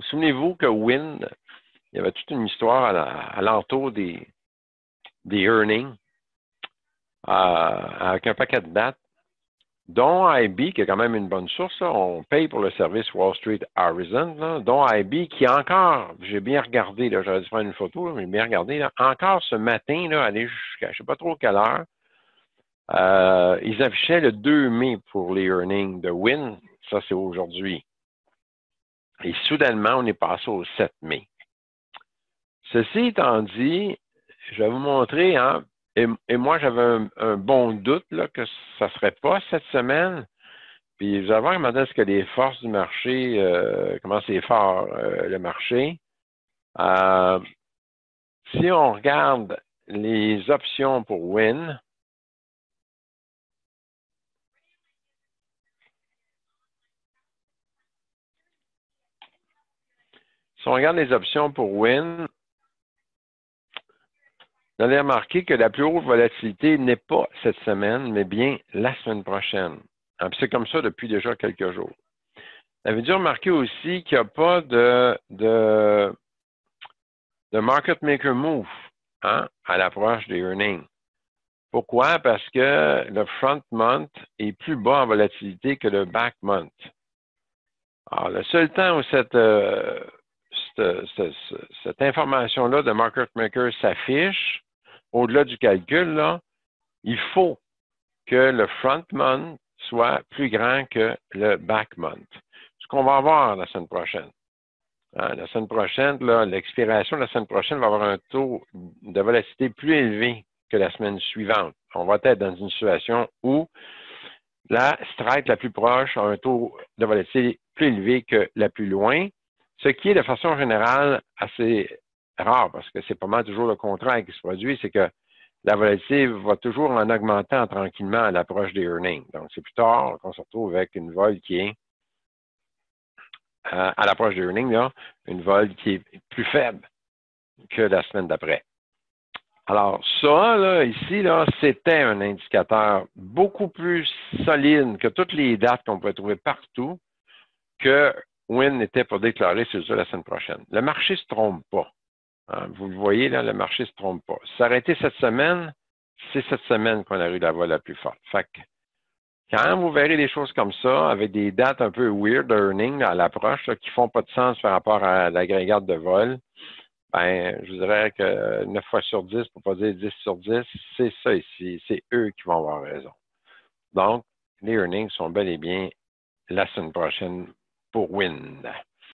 Souvenez-vous que Wynn, il y avait toute une histoire à l'entour des earnings avec un paquet de dates, dont IB, qui est quand même une bonne source, là, on paye pour le service Wall Street Horizon, là, dont IB qui encore, j'ai bien regardé, j'aurais dû prendre une photo, mais j'ai bien regardé, là, encore ce matin, là, aller jusqu'à je ne sais pas trop quelle heure, ils affichaient le 2 mai pour les earnings de Wynn, ça c'est aujourd'hui. Et soudainement, on est passé au 7 mai. Ceci étant dit, je vais vous montrer, hein, et moi j'avais un bon doute là, que ça ne serait pas cette semaine. Puis vous allez voir comment est-ce que les forces du marché, comment c'est fort le marché. Si on regarde les options pour Wynn, si on regarde les options pour Wynn, vous allez remarquer que la plus haute volatilité n'est pas cette semaine, mais bien la semaine prochaine. C'est comme ça depuis déjà quelques jours. Vous avez dû remarquer aussi qu'il n'y a pas de market maker move hein, à l'approche des earnings. Pourquoi? Parce que le front month est plus bas en volatilité que le back month. Alors, le seul temps où cette information-là de market maker s'affiche, au-delà du calcul, là, il faut que le front month soit plus grand que le back month. Ce qu'on va avoir la semaine prochaine. Hein, la semaine prochaine, l'expiration de la semaine prochaine va avoir un taux de volatilité plus élevé que la semaine suivante. On va être dans une situation où la strike la plus proche a un taux de volatilité plus élevé que la plus loin, ce qui est de façon générale assez rare parce que c'est pas mal toujours le contraire qui se produit, c'est que la volatilité va toujours en augmentant tranquillement à l'approche des earnings. Donc, c'est plus tard qu'on se retrouve avec une vol qui est à l'approche des earnings, là, une vol qui est plus faible que la semaine d'après. Alors, ça, là, ici, là, c'était un indicateur beaucoup plus solide que toutes les dates qu'on pouvait trouver partout que Wynn était pour déclarer sur ça la semaine prochaine. Le marché ne se trompe pas. Hein, vous le voyez, là, le marché ne se trompe pas. Si ça aurait été cette semaine, c'est cette semaine qu'on a eu la vol la plus forte. Fait que, quand vous verrez des choses comme ça, avec des dates un peu weird earning à l'approche, qui ne font pas de sens par rapport à l'agrégat de vol, ben, je vous dirais que 9 fois sur 10, pour ne pas dire 10 sur 10, c'est ça ici. C'est eux qui vont avoir raison. Donc, les earnings sont bel et bien la semaine prochaine pour Wynn.